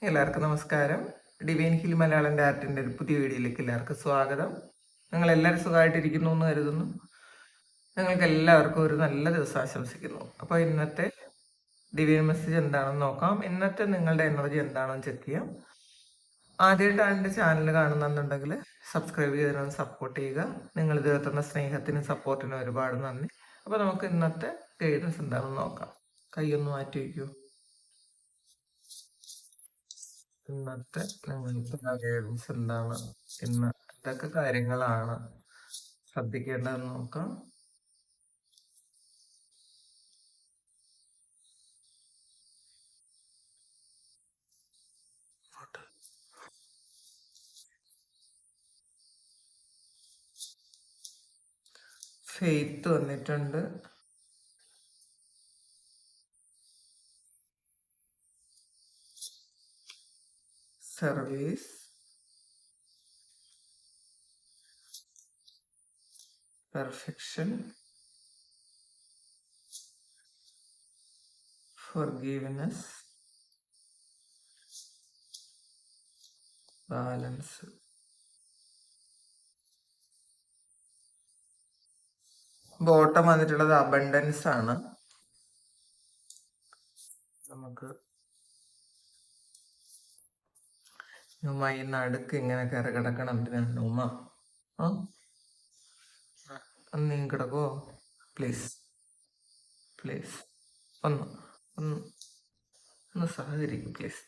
എല്ലാവർക്കും നമസ്കാരം. Divine hill Malayalam ആർട്ടിൻ്റെ ഒരു പുതിയ വീഡിയോയിലേക്ക് എല്ലാവർക്കും സ്വാഗതം. നിങ്ങൾ എല്ലാവരും സുഖമായിട്ടിരിക്കുന്നു എന്ന് കരുതുന്നു. നിങ്ങൾക്ക് എല്ലാവർക്കും ഒരു നല്ല ദിവസം ആശംസിക്കുന്നു. അപ്പോൾ ഇന്നത്തെ ഡിവൈൻ മെസ്സേജ് എന്താണെന്ന് നോക്കാം. ഇന്നത്തെ നിങ്ങളുടെ എനർജി എന്താണെന്ന് ചെക്ക് ചെയ്യാം. ആദ്യമായിട്ടാണ് എൻ്റെ ചാനൽ കാണുന്നുണ്ടെങ്കിൽ സബ്സ്ക്രൈബ് ചെയ്തതിനൊന്ന് സപ്പോർട്ട് ചെയ്യുക. നിങ്ങൾ ഇത് തന്ന സ്നേഹത്തിനും സപ്പോർട്ടിനും ഒരുപാട് നന്ദി. അപ്പോൾ നമുക്ക് ഇന്നത്തെ ഗൈഡൻസ് എന്താണെന്ന് നോക്കാം. കൈയൊന്ന് മാറ്റി വയ്ക്കൂ. ഇന്നത്തെ നിങ്ങൾക്ക് ഗൈഡൻസ് എന്താണ്, ഇന്ന് എന്തൊക്കെ കാര്യങ്ങളാണ് ശ്രദ്ധിക്കേണ്ടതെന്ന് നോക്കാം. ഫെയ്ത്ത് വന്നിട്ടുണ്ട്. Service, perfection, forgiveness, balance. Bottom വന്നിട്ടുള്ളത് അബണ്ടൻസ് ആണ്. നമുക്ക് നുമായി നടുക്ക് ഇങ്ങനെ കയറി കിടക്കണം. എന്തിനാണ് ഉമ്മ? നീ കിടക്കോ? പ്ലീസ് പ്ലീസ് ഒന്ന് ഒന്ന് ഒന്ന് സഹകരിക്കും പ്ലീസ്.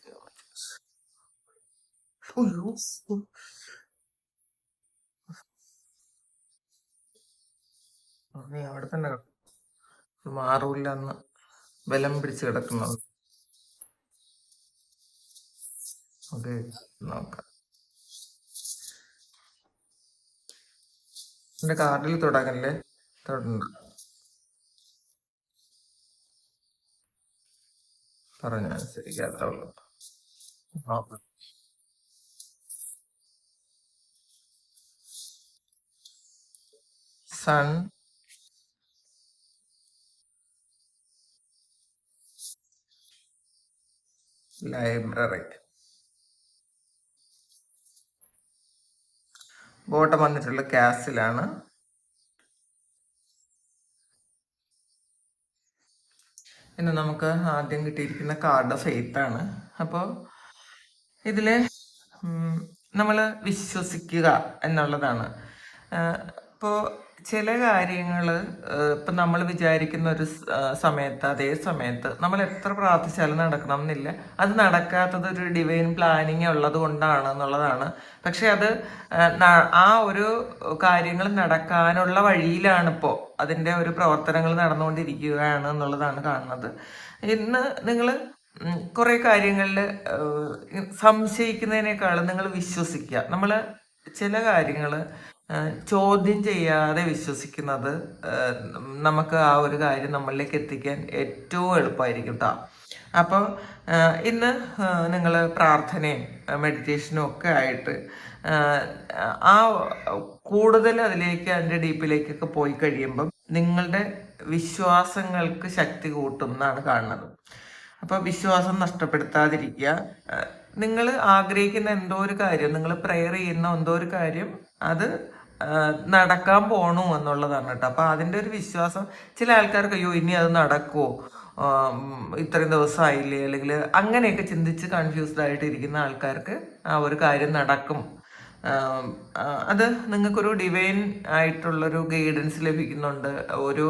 നീ അവിടെ തന്നെ മാറൂല്ല എന്ന് ബലം പിടിച്ച് കിടക്കുന്നത്. ഓക്കെ, നോക്കാം. എന്റെ കാർഡിൽ തുടങ്ങല്ലേ, തൊടണ്ട. പറഞ്ഞനുസരിക്കാത്തുള്ളൂ. Son, library. ബോട്ടം വന്നിട്ടുള്ള കാസിലാണ്. ഇന്ന് നമുക്ക് ആദ്യം കിട്ടിയിരിക്കുന്ന കാർഡ് ഫെയ്ത്ത് ആണ്. അപ്പോൾ ഇതില് നമ്മൾ വിശ്വസിക്കുക എന്നുള്ളതാണ്. ഇപ്പോൾ ചില കാര്യങ്ങൾ ഇപ്പം നമ്മൾ വിചാരിക്കുന്ന ഒരു സമയത്ത്, അതേ സമയത്ത് നമ്മൾ എത്ര പ്രാർത്ഥിച്ചാലും നടക്കണം എന്നില്ല. അത് നടക്കാത്തത് ഒരു ഡിവൈൻ പ്ലാനിങ് ഉള്ളത് കൊണ്ടാണ് എന്നുള്ളതാണ്. പക്ഷെ അത് ആ ഒരു കാര്യങ്ങൾ നടക്കാനുള്ള വഴിയിലാണ് ഇപ്പോൾ അതിൻ്റെ ഒരു പ്രവർത്തനങ്ങൾ നടന്നുകൊണ്ടിരിക്കുകയാണ് എന്നുള്ളതാണ് കാണുന്നത്. ഇന്ന് നിങ്ങൾ കുറെ കാര്യങ്ങളിൽ സംശയിക്കുന്നതിനേക്കാളും നിങ്ങൾ വിശ്വസിക്കുക. നമ്മൾ ചില കാര്യങ്ങൾ ചോദ്യം ചെയ്യാതെ വിശ്വസിക്കുന്നത് നമുക്ക് ആ ഒരു കാര്യം നമ്മളിലേക്ക് എത്തിക്കാൻ ഏറ്റവും എളുപ്പമായിരിക്കും കേട്ടോ. അപ്പോൾ ഇന്ന് നിങ്ങൾ പ്രാർത്ഥനയും മെഡിറ്റേഷനും ഒക്കെ ആയിട്ട് ആ കൂടുതൽ അതിലേക്ക്, അതിൻ്റെ ഡീപ്പിലേക്കൊക്കെ പോയി കഴിയുമ്പം നിങ്ങളുടെ വിശ്വാസങ്ങൾക്ക് ശക്തി കൂട്ടും എന്നാണ് കാണുന്നത്. അപ്പോൾ വിശ്വാസം നഷ്ടപ്പെടുത്താതിരിക്കുക. നിങ്ങൾ ആഗ്രഹിക്കുന്ന എന്തോ ഒരു കാര്യം, നിങ്ങൾ പ്രെയർ ചെയ്യുന്ന എന്തോ ഒരു കാര്യം, അത് നടക്കാൻ പോണു എന്നുള്ളതാണ് കേട്ടോ. അപ്പോൾ അതിൻ്റെ ഒരു വിശ്വാസം. ചില ആൾക്കാർക്ക് അയ്യോ ഇനി അത് നടക്കുമോ, ഇത്രയും ദിവസമായില്ലേ, അല്ലെങ്കിൽ അങ്ങനെയൊക്കെ ചിന്തിച്ച് കൺഫ്യൂസ്ഡ് ആയിട്ട് ഇരിക്കുന്ന ആൾക്കാർക്ക് ആ ഒരു കാര്യം നടക്കും. അത് നിങ്ങൾക്കൊരു ഡിവൈൻ ആയിട്ടുള്ളൊരു ഗൈഡൻസ് ലഭിക്കുന്നുണ്ട്, ഒരു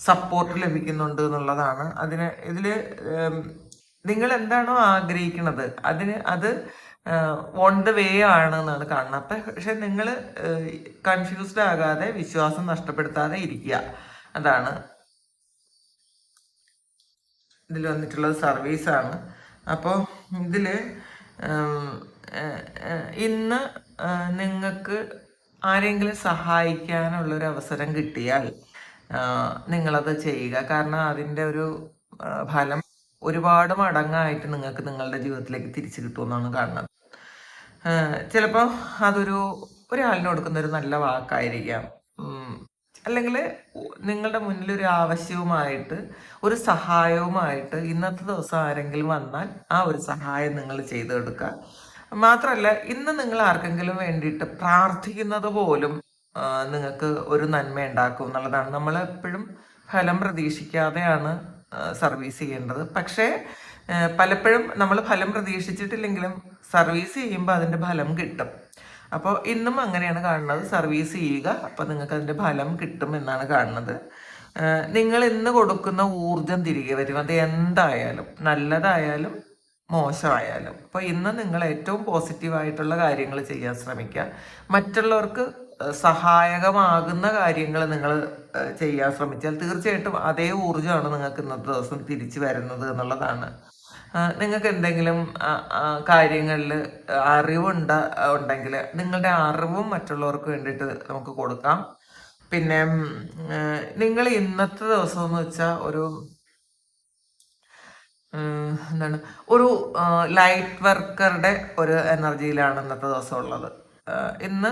സപ്പോർട്ട് ലഭിക്കുന്നുണ്ട് എന്നുള്ളതാണ്. ഇതിൽ നിങ്ങൾ എന്താണോ ആഗ്രഹിക്കുന്നത് അത് ഓൺ ദ വേ ആണ് എന്നാണ് കാണുന്നത്. പക്ഷെ നിങ്ങൾ കൺഫ്യൂസ്ഡ് ആകാതെ വിശ്വാസം നഷ്ടപ്പെടുത്താതെ ഇരിക്കുക. അതാണ് ഇതിൽ വന്നിട്ടുള്ളത്. സർവീസാണ്. അപ്പോൾ ഇതിൽ ഇന്ന് നിങ്ങൾക്ക് ആരെങ്കിലും സഹായിക്കാനുള്ളൊരു അവസരം കിട്ടിയാൽ നിങ്ങളത് ചെയ്യുക. കാരണം അതിൻ്റെ ഒരു ഫലം ഒരുപാട് മടങ്ങായിട്ട് നിങ്ങൾക്ക് നിങ്ങളുടെ ജീവിതത്തിലേക്ക് തിരിച്ചു കിട്ടുമെന്നാണ് കാണുന്നത്. ചിലപ്പോൾ അതൊരാളിന് കൊടുക്കുന്ന ഒരു നല്ല വാക്കായിരിക്കാം. അല്ലെങ്കിൽ നിങ്ങളുടെ മുന്നിൽ ഒരു ആവശ്യവുമായിട്ട് ഒരു സഹായവുമായിട്ട് ഇന്നത്തെ ദിവസം ആരെങ്കിലും വന്നാൽ ആ ഒരു സഹായം നിങ്ങൾ ചെയ്തു കൊടുക്കുക. മാത്രമല്ല, ഇന്ന് നിങ്ങൾ ആർക്കെങ്കിലും വേണ്ടിയിട്ട് പ്രാർത്ഥിക്കുന്നത് പോലും നിങ്ങൾക്ക് ഒരു നന്മ ഉണ്ടാക്കും എന്നുള്ളതാണ്. നമ്മൾ എപ്പോഴും ഫലം പ്രതീക്ഷിക്കാതെയാണ് സർവീസ് ചെയ്യേണ്ടത്. പക്ഷേ പലപ്പോഴും നമ്മൾ ഫലം പ്രതീക്ഷിച്ചിട്ടില്ലെങ്കിലും സർവീസ് ചെയ്യുമ്പോൾ അതിൻ്റെ ഫലം കിട്ടും. അപ്പോൾ ഇന്നും അങ്ങനെയാണ് കാണുന്നത്. സർവീസ് ചെയ്യുക, അപ്പോൾ നിങ്ങൾക്ക് അതിൻ്റെ ഫലം കിട്ടും എന്നാണ് കാണുന്നത്. നിങ്ങൾ ഇന്ന് കൊടുക്കുന്ന ഊർജം തിരികെ വരും. അത് എന്തായാലും, നല്ലതായാലും മോശമായാലും. അപ്പോൾ ഇന്ന് നിങ്ങൾ ഏറ്റവും പോസിറ്റീവായിട്ടുള്ള കാര്യങ്ങൾ ചെയ്യാൻ ശ്രമിക്കുക. മറ്റുള്ളവർക്ക് സഹായകമാകുന്ന കാര്യങ്ങൾ നിങ്ങൾ ചെയ്യാൻ ശ്രമിച്ചാൽ തീർച്ചയായിട്ടും അതേ ഊർജ്ജമാണ് നിങ്ങൾക്ക് ഇന്നത്തെ ദിവസം തിരിച്ചു വരുന്നത് എന്നുള്ളതാണ്. നിങ്ങൾക്ക് എന്തെങ്കിലും കാര്യങ്ങളിൽ ഉണ്ടെങ്കിൽ നിങ്ങളുടെ അറിവും മറ്റുള്ളവർക്ക് വേണ്ടിയിട്ട് നമുക്ക് കൊടുക്കാം. പിന്നെ നിങ്ങൾ ഇന്നത്തെ ദിവസം എന്ന് വെച്ചാൽ എന്താണ്, ഒരു ലൈറ്റ് വർക്കറുടെ ഒരു എനർജിയിലാണ് ഇന്നത്തെ ദിവസം ഉള്ളത്. ഇന്ന്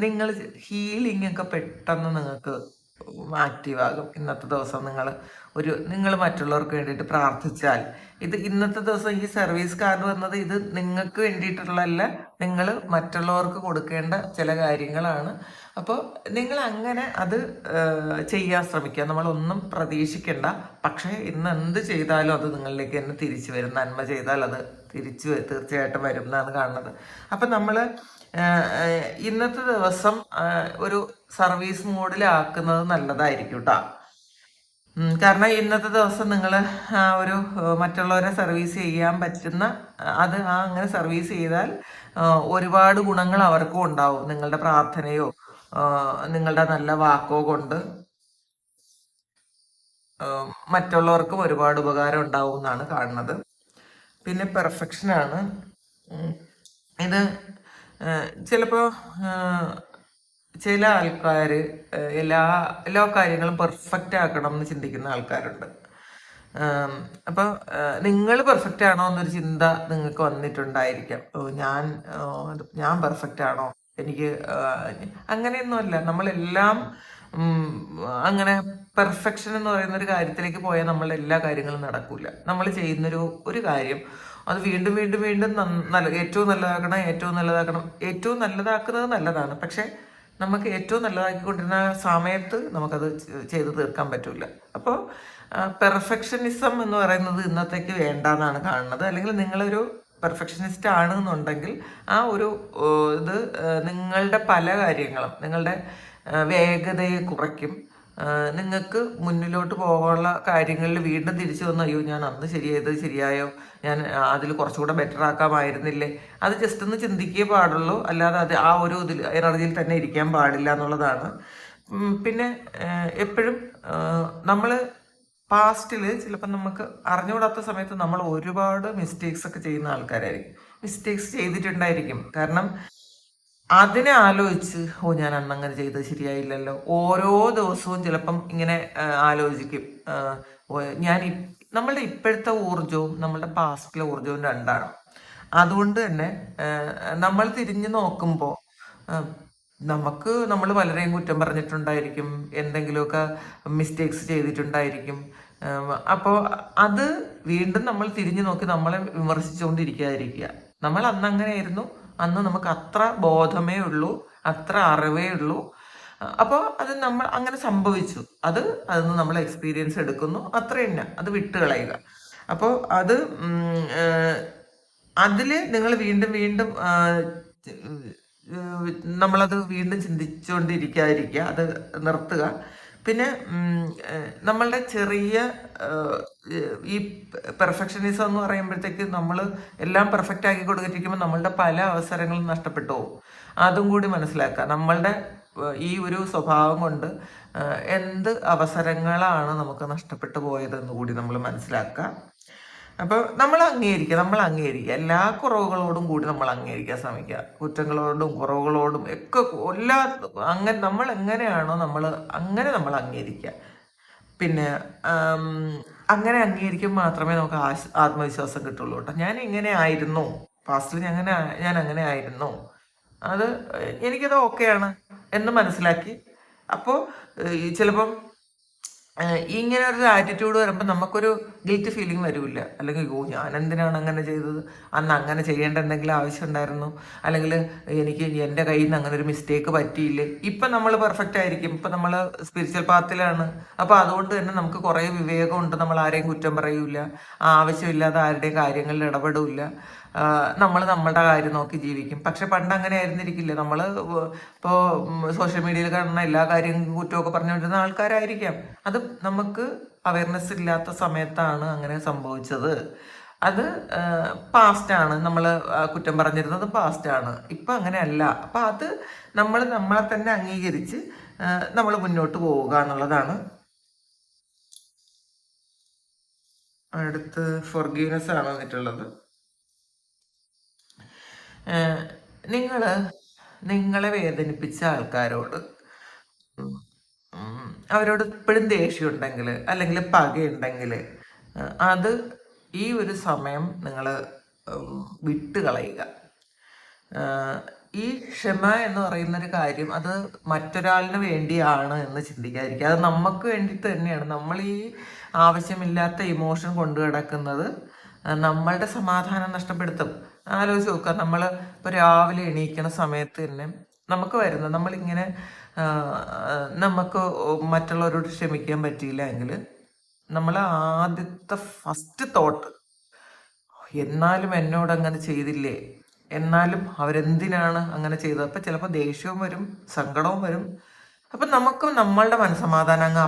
നിങ്ങൾ ഹീലിംഗ് ഒക്കെ പെട്ടെന്ന് നിങ്ങൾക്ക് ആക്റ്റീവ് ആകും. ഇന്നത്തെ ദിവസം നിങ്ങൾ മറ്റുള്ളവർക്ക് വേണ്ടിയിട്ട് പ്രാർത്ഥിച്ചാൽ, ഇത് ഇന്നത്തെ ദിവസം ഈ സർവീസ് കാർഡ് വന്നത് ഇത് നിങ്ങൾക്ക് വേണ്ടിയിട്ടുള്ളതല്ല, നിങ്ങൾ മറ്റുള്ളവർക്ക് കൊടുക്കേണ്ട ചില കാര്യങ്ങളാണ്. അപ്പോൾ നിങ്ങൾ അങ്ങനെ അത് ചെയ്യാൻ ശ്രമിക്കുക. നമ്മളൊന്നും പ്രതീക്ഷിക്കേണ്ട, പക്ഷേ ഇന്ന് എന്ത് ചെയ്താലും അത് നിങ്ങളിലേക്ക് തന്നെ തിരിച്ചു വരും. നന്മ ചെയ്താൽ അത് തീർച്ചയായിട്ടും വരും എന്നാണ് കാണുന്നത്. അപ്പം നമ്മൾ ഇന്നത്തെ ദിവസം ഒരു സർവീസ് മോഡിലാക്കുന്നത് നല്ലതായിരിക്കും കേട്ടോ. കാരണം ഇന്നത്തെ ദിവസം നിങ്ങൾ ഒരു മറ്റുള്ളവരെ സർവീസ് ചെയ്യാൻ പറ്റുന്ന അങ്ങനെ സർവീസ് ചെയ്താൽ ഒരുപാട് ഗുണങ്ങൾ അവർക്കും ഉണ്ടാവും. നിങ്ങളുടെ പ്രാർത്ഥനയോ നിങ്ങളുടെ നല്ല വാക്കോ കൊണ്ട് മറ്റുള്ളവർക്കും ഒരുപാട് ഉപകാരം ഉണ്ടാവും എന്നാണ് കാണുന്നത്. പിന്നെ പെർഫെക്ഷനാണ് ഇത്. ചിലപ്പോൾ ചില ആൾക്കാർ എല്ലാ കാര്യങ്ങളും പെർഫെക്റ്റ് ആക്കണം എന്ന് ചിന്തിക്കുന്ന ആൾക്കാരുണ്ട്. അപ്പോൾ നിങ്ങൾ പെർഫെക്റ്റ് ആണോ എന്നൊരു ചിന്ത നിങ്ങൾക്ക് വന്നിട്ടുണ്ടായിരിക്കാം. ഞാൻ പെർഫെക്റ്റ് ആണോ, എനിക്ക് അങ്ങനെയൊന്നുമല്ല. നമ്മളെല്ലാം അങ്ങനെ പെർഫെക്ഷൻ എന്ന് പറയുന്ന ഒരു കാര്യത്തിലേക്ക് പോയാൽ നമ്മളുടെ എല്ലാ കാര്യങ്ങളും നടക്കൂല. നമ്മൾ ചെയ്യുന്നൊരു കാര്യം അത് വീണ്ടും വീണ്ടും വീണ്ടും ഏറ്റവും നല്ലതാക്കുന്നത് നല്ലതാണ്. പക്ഷെ നമുക്ക് ഏറ്റവും നല്ലതാക്കിക്കൊണ്ടിരുന്ന സമയത്ത് നമുക്കത് ചെയ്ത് തീർക്കാൻ പറ്റില്ല. അപ്പോൾ പെർഫെക്ഷനിസം എന്ന് പറയുന്നത് ഇന്നത്തേക്ക് വേണ്ടെന്നാണ് കാണുന്നത്. അല്ലെങ്കിൽ നിങ്ങളൊരു പെർഫെക്ഷനിസ്റ്റ് ആണെന്നുണ്ടെങ്കിൽ ഇത് നിങ്ങളുടെ പല കാര്യങ്ങളും നിങ്ങളുടെ വേഗതയെ കുറയ്ക്കും. നിങ്ങൾക്ക് മുന്നിലോട്ട് പോകാനുള്ള കാര്യങ്ങളിൽ വീണ്ടും തിരിച്ചു വന്ന് അയ്യോ ഞാൻ അന്ന് ശരിയായോ, ഞാൻ അതിൽ കുറച്ചുകൂടെ ബെറ്റർ ആക്കാമായിരുന്നില്ലേ, അത് ജസ്റ്റ് ഒന്ന് ചിന്തിക്കേ പാടുള്ളൂ. അല്ലാതെ അത് എനർജിയിൽ തന്നെ ഇരിക്കാൻ പാടില്ല എന്നുള്ളതാണ്. പിന്നെ എപ്പോഴും നമ്മൾ പാസ്റ്റിൽ ചിലപ്പോൾ നമുക്ക് അറിഞ്ഞുകൂടാത്ത സമയത്ത് നമ്മൾ ഒരുപാട് മിസ്റ്റേക്സ് ഒക്കെ ചെയ്യുന്ന ആൾക്കാരായിരിക്കും. മിസ്റ്റേക്സ് ചെയ്തിട്ടുണ്ടായിരിക്കും. കാരണം അതിനെ ആലോചിച്ച് ഞാൻ അന്നങ്ങനെ ചെയ്തത് ശരിയായില്ലല്ലോ. ഓരോ ദിവസവും ചിലപ്പം ഇങ്ങനെ ആലോചിക്കും. നമ്മളുടെ ഇപ്പോഴത്തെ ഊർജവും നമ്മളുടെ പാസ്റ്റിലെ ഊർജവും രണ്ടാണ്. അതുകൊണ്ട് തന്നെ നമ്മൾ തിരിഞ്ഞു നോക്കുമ്പോൾ നമ്മൾ പലരെയും കുറ്റം പറഞ്ഞിട്ടുണ്ടായിരിക്കും, എന്തെങ്കിലുമൊക്കെ മിസ്റ്റേക്സ് ചെയ്തിട്ടുണ്ടായിരിക്കും. അപ്പോൾ അത് വീണ്ടും നമ്മൾ തിരിഞ്ഞു നോക്കി നമ്മളെ വിമർശിച്ചുകൊണ്ടിരിക്കാതിരിക്കുക. നമ്മൾ അന്ന് അങ്ങനെയായിരുന്നു, അന്ന് നമുക്ക് അത്ര ബോധമേ ഉള്ളൂ, അത്ര അറിവേ ഉള്ളൂ. അപ്പോൾ അത് നമ്മൾ അങ്ങനെ സംഭവിച്ചു, അതിന്ന് നമ്മൾ എക്സ്പീരിയൻസ് എടുക്കുന്നു, അത്ര തന്നെ, അത് വിട്ടുകളയുക. അപ്പോൾ അതിൽ നിങ്ങൾ വീണ്ടും വീണ്ടും നമ്മളത് വീണ്ടും ചിന്തിച്ചുകൊണ്ടിരിക്കാതിരിക്കുക, അത് നിർത്തുക. പിന്നെ നമ്മളുടെ ചെറിയ ഈ പെർഫെക്ഷനിസം എന്ന് പറയുമ്പോഴത്തേക്ക് നമ്മൾ എല്ലാം പെർഫെക്റ്റ് ആക്കി കൊടുത്തിരിക്കുമ്പോൾ നമ്മളുടെ പല അവസരങ്ങളും നഷ്ടപ്പെട്ടു പോകും. അതും കൂടി മനസ്സിലാക്കുക. നമ്മളുടെ ഈ ഒരു സ്വഭാവം കൊണ്ട് എന്ത് അവസരങ്ങളാണ് നമുക്ക് നഷ്ടപ്പെട്ടു പോയതെന്ന് കൂടി നമ്മൾ മനസ്സിലാക്കുക. അപ്പോൾ നമ്മൾ അംഗീകരിക്കുക എല്ലാ കുറവുകളോടും കൂടി നമ്മൾ അംഗീകരിക്കാൻ ശ്രമിക്കുക. കുറ്റങ്ങളോടും കുറവുകളോടും ഒക്കെ നമ്മൾ എങ്ങനെയാണോ അങ്ങനെ നമ്മൾ അംഗീകരിക്കുക. പിന്നെ അങ്ങനെ അംഗീകരിക്കുമ്പോൾ മാത്രമേ നമുക്ക് ആത്മവിശ്വാസം കിട്ടുള്ളൂ കേട്ടോ. ഞാൻ ഇങ്ങനെ ആയിരുന്നു പാസ്റ്റിൽ, ഞാൻ അങ്ങനെ ആയിരുന്നു, എനിക്കത് ഓക്കെയാണ് എന്ന് മനസ്സിലാക്കി അപ്പോൾ ചിലപ്പം ഇങ്ങനെ ഒരു ആറ്റിറ്റ്യൂഡ് വരുമ്പോൾ നമുക്കൊരു ഗിൽറ്റ് ഫീലിംഗ് വരില്ല. അല്ലെങ്കിൽ ഞാൻ എന്തിനാണ് അങ്ങനെ ചെയ്തത്, അന്ന് അങ്ങനെ ചെയ്യേണ്ട എന്തെങ്കിലും ആവശ്യം ഉണ്ടായിരുന്നു, അല്ലെങ്കിൽ എനിക്ക് എൻ്റെ കയ്യിൽ നിന്ന് അങ്ങനെ ഒരു മിസ്റ്റേക്ക് പറ്റിയില്ലേ. ഇപ്പം നമ്മൾ പെർഫെക്റ്റ് ആയിരിക്കും, ഇപ്പം നമ്മൾ സ്പിരിച്വൽ പാത്തിലാണ്. അപ്പോൾ അതുകൊണ്ട് തന്നെ നമുക്ക് കുറേ വിവേകമുണ്ട്, നമ്മൾ ആരെയും കുറ്റം പറയൂല, ആവശ്യമില്ലാതെ ആരുടെയും കാര്യങ്ങളിൽ ഇടപെടില്ല, നമ്മൾ നമ്മളുടെ കാര്യം നോക്കി ജീവിക്കും. പക്ഷെ പണ്ട് അങ്ങനെ ആയിരുന്നിരിക്കില്ല. നമ്മൾ ഇപ്പോൾ സോഷ്യൽ മീഡിയയിൽ കാണുന്ന എല്ലാ കാര്യങ്ങളും കുറ്റമൊക്കെ പറഞ്ഞുകൊണ്ടിരുന്ന ആൾക്കാരായിരിക്കാം. അത് നമുക്ക് അവയർനെസ് ഇല്ലാത്ത സമയത്താണ് അങ്ങനെ സംഭവിച്ചത്. അത് പാസ്റ്റാണ്. നമ്മൾ കുറ്റം പറഞ്ഞിരുന്നത് പാസ്റ്റാണ്. ഇപ്പം അങ്ങനെയല്ല. അപ്പം അത് നമ്മൾ നമ്മളെ തന്നെ അംഗീകരിച്ച് നമ്മൾ മുന്നോട്ട് പോവുക എന്നുള്ളതാണ്. അടുത്ത് ഫോർഗീവ്നെസ് ആണ് വന്നിട്ടുള്ളത്. നിങ്ങൾ നിങ്ങളെ വേദനിപ്പിച്ച ആൾക്കാരോട് അവരോട് ഇപ്പോഴും ദേഷ്യമുണ്ടെങ്കിൽ അല്ലെങ്കിൽ പകയുണ്ടെങ്കിൽ അത് ഈ ഒരു സമയം നിങ്ങൾ വിട്ടുകളയുക. ഈ ക്ഷമ എന്ന് പറയുന്നൊരു കാര്യം അത് മറ്റൊരാളിന് വേണ്ടിയാണ് എന്ന് ചിന്തിക്കാതിരിക്കുക. അത് നമുക്ക് വേണ്ടിയിട്ട് തന്നെയാണ്. നമ്മൾ ഈ ആവശ്യമില്ലാത്ത ഇമോഷൻ കൊണ്ടു കിടക്കുന്നത് നമ്മളുടെ സമാധാനം നഷ്ടപ്പെടുത്തും. ആലോചിച്ച് നോക്കുക, നമ്മൾ ഇപ്പോൾ രാവിലെ എണീക്കണ സമയത്ത് തന്നെ നമുക്ക് വരുന്നത് നമ്മളിങ്ങനെ നമുക്ക് മറ്റുള്ളവരോട് ക്ഷമിക്കാൻ പറ്റിയില്ല എങ്കിൽ നമ്മൾ ആദ്യത്തെ ഫസ്റ്റ് തോട്ട്, എന്നാലും എന്നോട് അങ്ങനെ ചെയ്തില്ലേ, എന്നാലും അവരെന്തിനാണ് അങ്ങനെ ചെയ്തത്. അപ്പം ചിലപ്പോൾ ദേഷ്യവും വരും, സങ്കടവും വരും. അപ്പം നമുക്ക് നമ്മളുടെ മനസ്സമാധാനം അങ്ങ്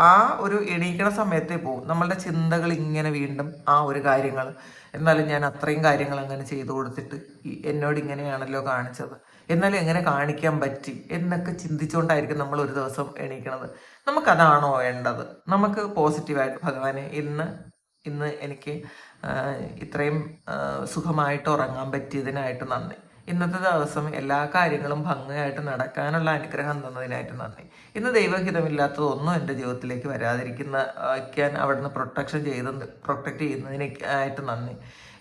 ആ ഒരു എണീക്കണ സമയത്തേ പോകും. നമ്മളുടെ ചിന്തകൾ ഇങ്ങനെ വീണ്ടും ആ ഒരു കാര്യങ്ങൾ, എന്നാലും ഞാൻ അത്രയും കാര്യങ്ങൾ അങ്ങനെ ചെയ്തു കൊടുത്തിട്ട് എന്നോട് ഇങ്ങനെയാണല്ലോ കാണിച്ചത്, എന്നാലും എങ്ങനെ കാണിക്കാൻ പറ്റി എന്നൊക്കെ ചിന്തിച്ചുകൊണ്ടായിരിക്കും നമ്മൾ ഒരു ദിവസം എണീക്കണത്. നമുക്കതാണോ വേണ്ടത്? നമുക്ക് പോസിറ്റീവായിട്ട് ഭഗവാനെ ഇന്ന് എനിക്ക് ഇത്രയും സുഖമായിട്ട് ഉറങ്ങാൻ പറ്റിയതിനായിട്ട് നന്ദി, ഇന്നത്തെ ദിവസം എല്ലാ കാര്യങ്ങളും ഭംഗിയായിട്ട് നടക്കാനുള്ള അനുഗ്രഹം തന്നതിനായിട്ട് നന്ദി, ഇന്ന് ദൈവഹിതമില്ലാത്തതൊന്നും എൻ്റെ ജീവിതത്തിലേക്ക് വരാതിരിക്കാൻ അവിടുന്ന് പ്രൊട്ടക്റ്റ് ചെയ്യുന്നതിനായിട്ട് നന്തി,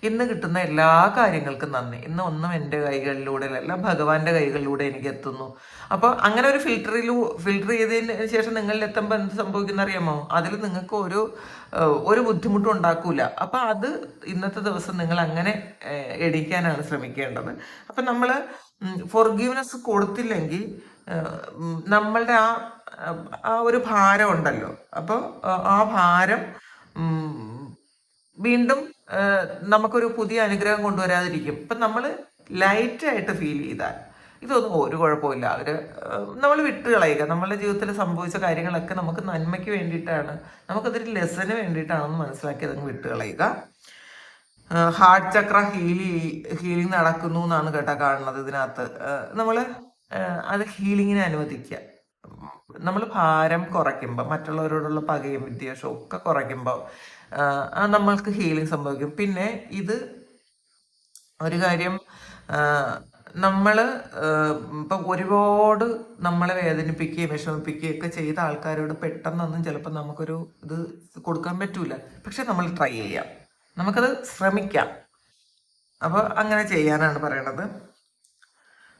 ഇന്ന് കിട്ടുന്ന എല്ലാ കാര്യങ്ങൾക്കും നന്ദി, ഇന്ന് ഒന്നും എൻ്റെ കൈകളിലൂടെ അല്ല ഭഗവാന്റെ കൈകളിലൂടെ എനിക്ക് എത്തുന്നു. അപ്പോൾ അങ്ങനെ ഒരു ഫിൽട്ടർ ചെയ്തതിന് ശേഷം നിങ്ങളിൽ എത്തുമ്പോൾ എന്ത് സംഭവിക്കുന്ന അറിയാമോ? അതിൽ നിങ്ങൾക്ക് ഒരു ബുദ്ധിമുട്ടും ഉണ്ടാക്കൂല. അപ്പം അത് ഇന്നത്തെ ദിവസം നിങ്ങൾ അങ്ങനെ എണീക്കാനാണ് ശ്രമിക്കേണ്ടത്. അപ്പം നമ്മൾ ഫോർഗീവ്നെസ് കൊടുത്തില്ലെങ്കിൽ നമ്മളുടെ ആ ഒരു ഭാരം ഉണ്ടല്ലോ, അപ്പോൾ ആ ഭാരം വീണ്ടും നമുക്കൊരു പുതിയ അനുഗ്രഹം കൊണ്ടുവരാതിരിക്കും. ഇപ്പം നമ്മൾ ലൈറ്റായിട്ട് ഫീൽ ചെയ്താൽ ഇതൊന്നും ഒരു കുഴപ്പമില്ല, നമ്മൾ വിട്ടുകളയുക. നമ്മളുടെ ജീവിതത്തിൽ സംഭവിച്ച കാര്യങ്ങളൊക്കെ നമുക്ക് നന്മയ്ക്ക് വേണ്ടിയിട്ടാണ്, നമുക്കതൊരു ലെസന് വേണ്ടിയിട്ടാണെന്ന് മനസ്സിലാക്കി അതങ്ങ് വിട്ടുകളയുക. ഹാർട്ട് ചക്ര ഹീലിംഗ് നടക്കുന്നു എന്നാണ് കേട്ടോ കാണുന്നത് ഇതിനകത്ത്. നമ്മൾ അത് ഹീലിങ്ങിനെ അനുവദിക്കുക. നമ്മൾ ഭാരം കുറയ്ക്കുമ്പോൾ, മറ്റുള്ളവരോടുള്ള പകയും വിദ്വേഷവും ഒക്കെ കുറയ്ക്കുമ്പോൾ നമ്മൾക്ക് ഹീലിംഗ് സംഭവിക്കും. പിന്നെ ഇത് ഒരു കാര്യം, നമ്മൾ ഇപ്പം ഒരുപാട് നമ്മളെ വേദനിപ്പിക്കുകയും വിഷമിപ്പിക്കുകയും ഒക്കെ ചെയ്ത ആൾക്കാരോട് പെട്ടെന്നൊന്നും ചിലപ്പോൾ നമുക്കൊരു ഇത് കൊടുക്കാൻ പറ്റൂല. പക്ഷെ നമ്മൾ ട്രൈ ചെയ്യാം, നമുക്കത് ശ്രമിക്കാം. അപ്പോൾ അങ്ങനെ ചെയ്യാനാണ് പറയണത്.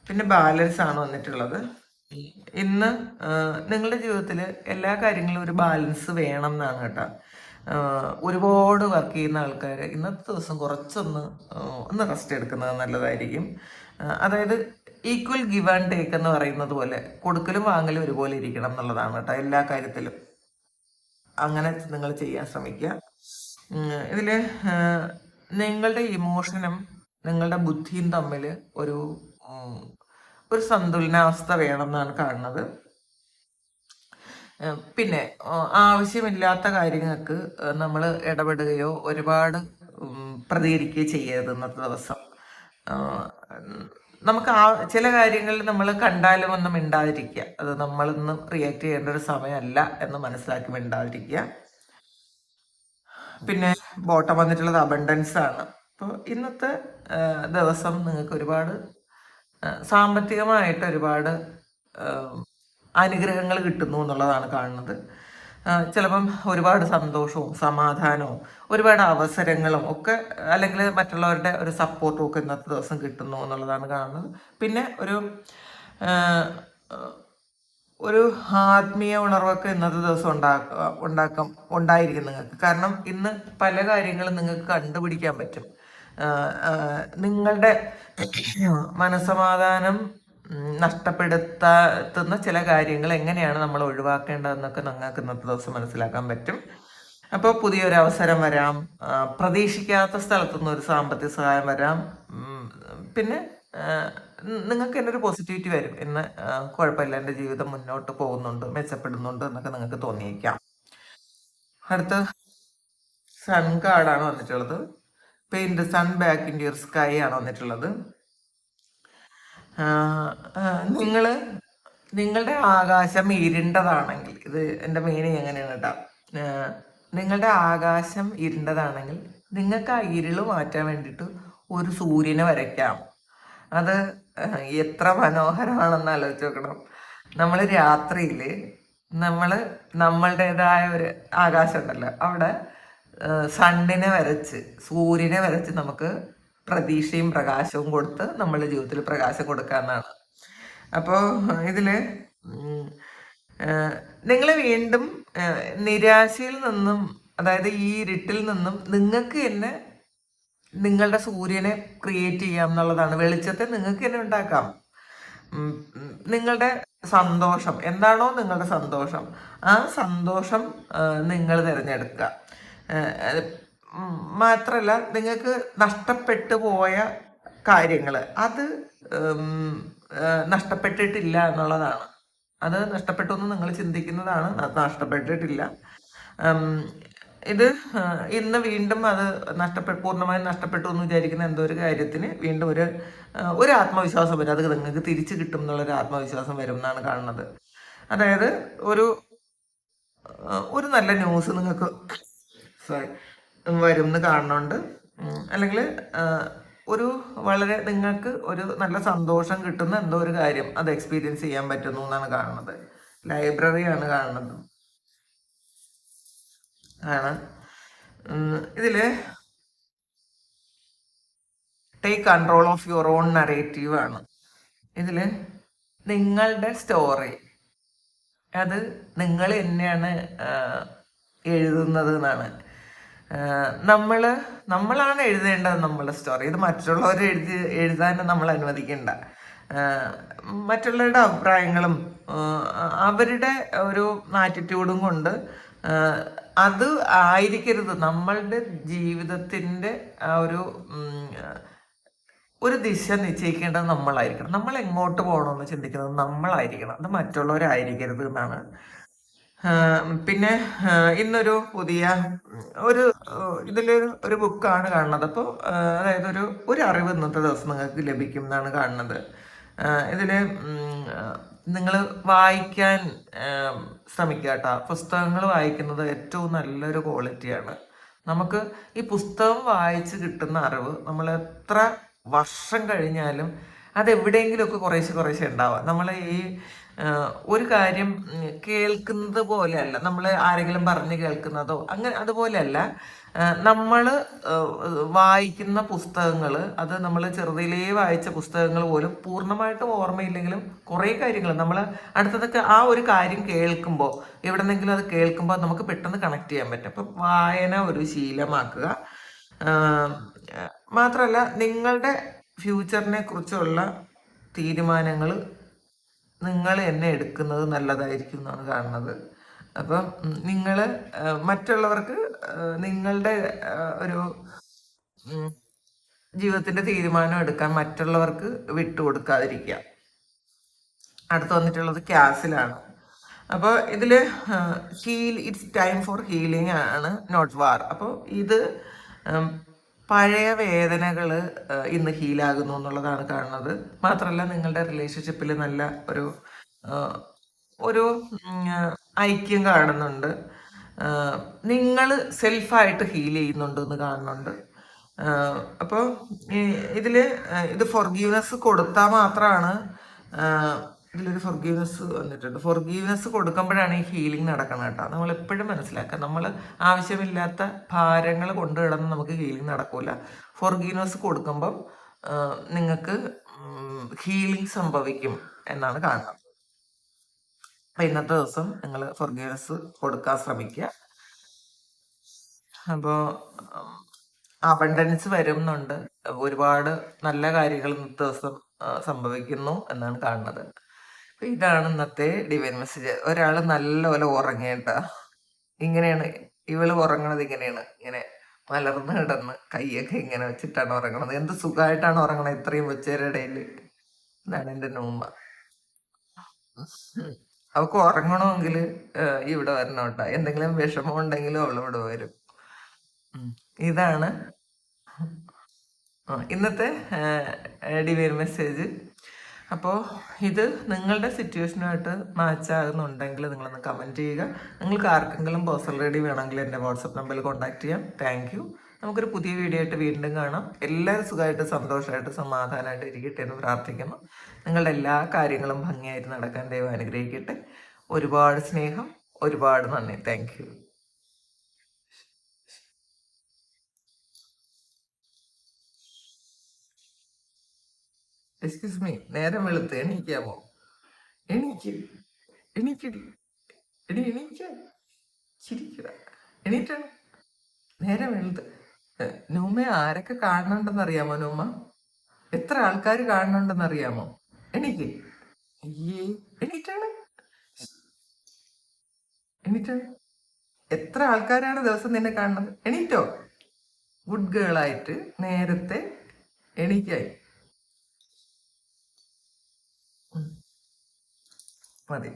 പിന്നെ ബാലൻസ് ആണ് വന്നിട്ടുള്ളത്. ഇന്ന് നിങ്ങളുടെ ജീവിതത്തിൽ എല്ലാ കാര്യങ്ങളും ഒരു ബാലൻസ് വേണം എന്നാണ് കേട്ടോ. ഒരുപാട് വർക്ക് ചെയ്യുന്ന ആൾക്കാർ ഇന്നത്തെ ദിവസം ഒന്ന് റെസ്റ്റ് എടുക്കുന്നത് നല്ലതായിരിക്കും. അതായത് ഈക്വൽ ഗിവ് ആൻഡ് ടേക്ക് എന്ന് പറയുന്നത് പോലെ കൊടുക്കലും വാങ്ങലും ഒരുപോലെ ഇരിക്കണം എന്നുള്ളതാണ് കേട്ടോ എല്ലാ കാര്യത്തിലും. അങ്ങനെ നിങ്ങൾ ചെയ്യാൻ ശ്രമിക്കുക. ഇതിൽ നിങ്ങളുടെ ഇമോഷനും നിങ്ങളുടെ ബുദ്ധിയും തമ്മിൽ ഒരു സന്തുലനാവസ്ഥ വേണം എന്നാണ് കാണുന്നത്. പിന്നെ ആവശ്യമില്ലാത്ത കാര്യങ്ങൾക്ക് നമ്മൾ ഇടപെടുകയോ ഒരുപാട് പ്രതികരിക്കുകയോ ചെയ്യരുത് ഇന്നത്തെ ദിവസം. നമുക്ക് ചില കാര്യങ്ങളിൽ നമ്മൾ കണ്ടാലും ഒന്നും മിണ്ടാതിരിക്കുക. അത് നമ്മളൊന്ന് റിയാക്ട് ചെയ്യേണ്ട ഒരു സമയമല്ല എന്ന് മനസ്സിലാക്കി മിണ്ടാതിരിക്കുക. പിന്നെ ബോട്ടം വന്നിട്ടുള്ളത് അബണ്ടൻസ് ആണ്. അപ്പോൾ ഇന്നത്തെ ദിവസം നിങ്ങൾക്ക് ഒരുപാട് സാമ്പത്തികമായിട്ട് ഒരുപാട് അനുഗ്രഹങ്ങൾ കിട്ടുന്നു എന്നുള്ളതാണ് കാണുന്നത്. ചിലപ്പം ഒരുപാട് സന്തോഷവും സമാധാനവും ഒരുപാട് അവസരങ്ങളും ഒക്കെ, അല്ലെങ്കിൽ മറ്റുള്ളവരുടെ ഒരു സപ്പോർട്ടും ഒക്കെ ഇന്നത്തെ ദിവസം കിട്ടുന്നു എന്നുള്ളതാണ് കാണുന്നത്. പിന്നെ ഒരു ആത്മീയ ഉണർവൊക്കെ ഇന്നത്തെ ദിവസം ഉണ്ടായിരിക്കും നിങ്ങൾക്ക്. കാരണം ഇന്ന് പല കാര്യങ്ങളും നിങ്ങൾക്ക് കണ്ടുപിടിക്കാൻ പറ്റും. നിങ്ങളുടെ മനസമാധാനം നഷ്ടപ്പെടുത്തുന്ന ചില കാര്യങ്ങൾ എങ്ങനെയാണ് നമ്മൾ ഒഴിവാക്കേണ്ടതെന്നൊക്കെ നിങ്ങൾക്ക് ഇന്നത്തെ ദിവസം മനസ്സിലാക്കാൻ പറ്റും. അപ്പോൾ പുതിയൊരു അവസരം വരാം, പ്രതീക്ഷിക്കാത്ത സ്ഥലത്തുനിന്ന് ഒരു സാമ്പത്തിക സഹായം വരാം. പിന്നെ നിങ്ങൾക്ക് എന്നൊരു പോസിറ്റിവിറ്റി വരും. ഇന്ന് കുഴപ്പമില്ല, എൻ്റെ ജീവിതം മുന്നോട്ട് പോകുന്നുണ്ട്, മെച്ചപ്പെടുന്നുണ്ട് എന്നൊക്കെ നിങ്ങൾക്ക് തോന്നിയേക്കാം. അടുത്ത സൺ കാർഡാണ് വന്നിട്ടുള്ളത്. Paint sun back in your sky ആണ് വന്നിട്ടുള്ളത്. നിങ്ങള് നിങ്ങളുടെ ആകാശം ഇരുണ്ടതാണെങ്കിൽ, ഇത് എൻ്റെ മീനിങ് എങ്ങനെയാണ് കേട്ടോ, നിങ്ങളുടെ ആകാശം ഇരുണ്ടതാണെങ്കിൽ നിങ്ങൾക്ക് ആ ഇരുള് മാറ്റാൻ വേണ്ടിയിട്ട് ഒരു സൂര്യനെ വരയ്ക്കാം. അത് എത്ര മനോഹരമാണെന്ന് ആലോചിച്ച് നോക്കണം. നമ്മൾ രാത്രിയിൽ നമ്മൾ നമ്മളുടേതായ ഒരു ആകാശം ഉണ്ടല്ലോ, അവിടെ സണ്ണിനെ വരച്ച് സൂര്യനെ വരച്ച് നമുക്ക് പ്രതീക്ഷയും പ്രകാശവും കൊടുത്ത് നമ്മളുടെ ജീവിതത്തിൽ പ്രകാശം കൊടുക്കാന്നാണ്. അപ്പോൾ ഇതില് നിങ്ങൾ വീണ്ടും നിരാശയിൽ നിന്നും, അതായത് ഈ ഇരുട്ടിൽ നിന്നും നിങ്ങൾക്ക് തന്നെ നിങ്ങളുടെ സൂര്യനെ ക്രിയേറ്റ് ചെയ്യാം എന്നുള്ളതാണ്. വെളിച്ചത്തെ നിങ്ങൾക്ക് തന്നെ ഉണ്ടാക്കാം. നിങ്ങളുടെ സന്തോഷം എന്താണോ നിങ്ങളുടെ സന്തോഷം, ആ സന്തോഷം നിങ്ങൾ തിരഞ്ഞെടുക്കുക. മാത്രല്ല, നിങ്ങൾക്ക് നഷ്ടപ്പെട്ടു പോയ കാര്യങ്ങൾ അത് നഷ്ടപ്പെട്ടിട്ടില്ല എന്നുള്ളതാണ്. അത് നഷ്ടപ്പെട്ടു എന്ന് നിങ്ങൾ ചിന്തിക്കുന്നതാണ്, അത് നഷ്ടപ്പെട്ടിട്ടില്ല. ഇത് ഇന്ന് വീണ്ടും അത് പൂർണ്ണമായും നഷ്ടപ്പെട്ടു എന്ന് വിചാരിക്കുന്ന എന്തോ ഒരു കാര്യത്തിന് വീണ്ടും ഒരു ആത്മവിശ്വാസം വരും. അത് നിങ്ങൾക്ക് തിരിച്ചു കിട്ടും എന്നുള്ളൊരു ആത്മവിശ്വാസം വരും എന്നാണ് കാണുന്നത്. അതായത് ഒരു നല്ല ന്യൂസ് നിങ്ങൾക്ക് വരും എന്ന് കാണുന്നുണ്ട്. അല്ലെങ്കിൽ നിങ്ങൾക്ക് ഒരു നല്ല സന്തോഷം കിട്ടുന്ന എന്തോ ഒരു കാര്യം അത് എക്സ്പീരിയൻസ് ചെയ്യാൻ പറ്റുന്നു എന്നാണ് കാണുന്നത്. ലൈബ്രറിയാണ് കാണുന്നത്. ആണ് ഇതില് take control of your own narrative ആണ്. ഇതില് നിങ്ങളുടെ സ്റ്റോറി അത് നിങ്ങൾ തന്നെയാണ് എഴുതുന്നത് എന്നാണ്. നമ്മളാണ് എഴുതേണ്ടത് നമ്മളുടെ സ്റ്റോറി. ഇത് മറ്റുള്ളവർ എഴുതാൻ നമ്മൾ അനുവദിക്കണ്ട. മറ്റുള്ളവരുടെ അഭിപ്രായങ്ങളും അവരുടെ ഒരു ആറ്റിറ്റ്യൂഡും കൊണ്ട് അത് ആയിരിക്കരുത് നമ്മളുടെ ജീവിതത്തിൻ്റെ ആ ഒരു ദിശ നിശ്ചയിക്കേണ്ടത് നമ്മളായിരിക്കണം. നമ്മൾ എങ്ങോട്ട് പോകണമെന്ന് ചിന്തിക്കുന്നത് നമ്മളായിരിക്കണം, അത് മറ്റുള്ളവരായിരിക്കരുത് എന്നാണ്. പിന്നെ ഇന്നൊരു പുതിയ ഇതിലൊരു ബുക്കാണ് കാണുന്നത്. അപ്പോൾ അതായത് ഒരു അറിവ് ഇന്നത്തെ ദിവസം നിങ്ങൾക്ക് ലഭിക്കും എന്നാണ് കാണുന്നത്. ഇതില് നിങ്ങൾ വായിക്കാൻ ശ്രമിക്കുക കേട്ടോ. പുസ്തകങ്ങൾ വായിക്കുന്നത് ഏറ്റവും നല്ലൊരു ക്വാളിറ്റിയാണ്. നമുക്ക് ഈ പുസ്തകം വായിച്ച് കിട്ടുന്ന അറിവ് നമ്മൾ എത്ര വർഷം കഴിഞ്ഞാലും അതെവിടെയെങ്കിലുമൊക്കെ കുറേശ്ശെ ഉണ്ടാവുക. നമ്മൾ ഈ ഒരു കാര്യം കേൾക്കുന്നത് പോലെയല്ല, നമ്മൾ ആരെങ്കിലും പറഞ്ഞ് കേൾക്കുന്നതോ അങ്ങനെ അതുപോലെയല്ല. നമ്മൾ വായിക്കുന്ന പുസ്തകങ്ങൾ, അത് നമ്മൾ ചെറുതിലേ വായിച്ച പുസ്തകങ്ങൾ പോലും പൂർണ്ണമായിട്ടും ഓർമ്മയില്ലെങ്കിലും കുറേ കാര്യങ്ങൾ നമ്മൾ അടുത്തതൊക്കെ ആ ഒരു കാര്യം കേൾക്കുമ്പോൾ, എവിടെന്നെങ്കിലും അത് കേൾക്കുമ്പോൾ നമുക്ക് പെട്ടെന്ന് കണക്ട് ചെയ്യാൻ പറ്റും. അപ്പം വായന ഒരു ശീലമാക്കുക. മാത്രമല്ല, നിങ്ങളുടെ ഫ്യൂച്ചറിനെ കുറിച്ചുള്ള തീരുമാനങ്ങൾ നിങ്ങൾ എന്നെ എടുക്കുന്നത് നല്ലതായിരിക്കും എന്നാണ് കാണുന്നത്. അപ്പം നിങ്ങൾ മറ്റുള്ളവർക്ക് നിങ്ങളുടെ ഒരു ജീവിതത്തിന്റെ തീരുമാനം എടുക്കാൻ മറ്റുള്ളവർക്ക് വിട്ടുകൊടുക്കാതിരിക്കുക. അടുത്ത് വന്നിട്ടുള്ളത് ക്യാസിലാണ്. അപ്പോൾ ഇതില് ഇറ്റ്സ് ടൈം ഫോർ ഹീലിംഗ് ആണ്, നോട്ട് വാർ. അപ്പോൾ ഇത് പഴയ വേദനകൾ ഇന്ന് ഹീലാകുന്നു എന്നുള്ളതാണ് കാണുന്നത്. മാത്രമല്ല, നിങ്ങളുടെ റിലേഷൻഷിപ്പിൽ നല്ല ഒരു ഐക്യം കാണുന്നുണ്ട്. നിങ്ങൾ സെൽഫായിട്ട് ഹീൽ ചെയ്യുന്നുണ്ട് എന്ന് കാണുന്നുണ്ട്. അപ്പോൾ ഇത് ഫൊർഗീവ്നെസ് കൊടുത്താൽ മാത്രമാണ് ഇതിലൊരു ഫൊർഗീവ്നെസ് വന്നിട്ടുണ്ട്. ഫൊർഗീവ്നെസ് കൊടുക്കുമ്പോഴാണ് ഈ ഹീലിംഗ് നടക്കണം കേട്ടോ. നമ്മൾ എപ്പോഴും മനസ്സിലാക്കുക, നമ്മൾ ആവശ്യമില്ലാത്ത ഭാരങ്ങൾ കൊണ്ടു കിടന്ന് നമുക്ക് ഹീലിംഗ് നടക്കൂല. ഫൊർഗീവ്നെസ് കൊടുക്കുമ്പം നിങ്ങൾക്ക് ഹീലിംഗ് സംഭവിക്കും എന്നാണ് കാണുന്നത്. അപ്പൊ ഇന്നത്തെ ദിവസം നിങ്ങൾ ഫൊർഗീവ്നെസ് കൊടുക്കാൻ ശ്രമിക്കുക. അപ്പോൾ അബണ്ടൻസ് വരുന്നുണ്ട്. ഒരുപാട് നല്ല കാര്യങ്ങൾ ഇന്നത്തെ ദിവസം സംഭവിക്കുന്നു എന്നാണ് കാണുന്നത്. അപ്പൊ ഇതാണ് ഇന്നത്തെ ഡിവൈൻ മെസ്സേജ്. ഒരാൾ നല്ലപോലെ ഉറങ്ങേണ്ട. ഇങ്ങനെയാണ് ഇവള് ഉറങ്ങണത്. ഇങ്ങനെയാണ്, ഇങ്ങനെ മലർന്ന് കിടന്ന് കൈയൊക്കെ ഇങ്ങനെ വെച്ചിട്ടാണ് ഉറങ്ങണത്. എന്ത് സുഖമായിട്ടാണ് ഉറങ്ങണത് ഇത്രയും ഉച്ചയുടെ. ഇതാണ് എൻ്റെ നോമ്പ. അവൾക്ക് ഉറങ്ങണമെങ്കിൽ ഇവിടെ വരണം കേട്ടോ. എന്തെങ്കിലും വിഷമം ഉണ്ടെങ്കിലും അവൾ ഇവിടെ വരും. ഇതാണ് ഇന്നത്തെ ഡിവൈൻ മെസ്സേജ്. അപ്പോൾ ഇത് നിങ്ങളുടെ സിറ്റുവേഷനുമായിട്ട് മാച്ച് ആകുന്നുണ്ടെങ്കിൽ നിങ്ങളൊന്ന് കമൻറ്റ് ചെയ്യുക. നിങ്ങൾക്ക് ആർക്കെങ്കിലും പേഴ്സണൽ റെഡി വേണമെങ്കിൽ എൻ്റെ വാട്സപ്പ് നമ്പറിൽ കോൺടാക്ട് ചെയ്യാം. Thank you. നമുക്കൊരു പുതിയ വീഡിയോ ആയിട്ട് വീണ്ടും കാണാം. എല്ലാവരും സുഖമായിട്ട് സന്തോഷമായിട്ട് സമാധാനമായിട്ട് ഇരിക്കട്ടെ എന്ന് പ്രാർത്ഥിക്കുന്നു. നിങ്ങളുടെ എല്ലാ കാര്യങ്ങളും ഭംഗിയായിട്ട് നടക്കാൻ ദൈവം അനുഗ്രഹിക്കട്ടെ. ഒരുപാട് സ്നേഹം, ഒരുപാട് നന്ദി. Thank you. എക്സ്ക്യൂസ് മീ, നേരം വെളുത്ത് എണീക്കാമോ? എണീക്ക്, എണീക്കടി, എടി എണീക്ക, ചിരിക്കട, എണീറ്റാണ്. നേരം വെളുത്ത്. നൂമ ആരൊക്കെ കാണുന്നുണ്ടെന്ന് അറിയാമോ? നൂമ എത്ര ആൾക്കാർ കാണുന്നുണ്ടെന്ന് അറിയാമോ? എണീക്ക്. അയ്യേ, എണീറ്റാണ്, എണീറ്റാണ്. എത്ര ആൾക്കാരാണ് ദിവസം നിന്നെ കാണുന്നത്? എണീറ്റോ? ഗുഡ് ഗേൾ ആയിട്ട് നേരത്തെ എണീക്കായി. മതി.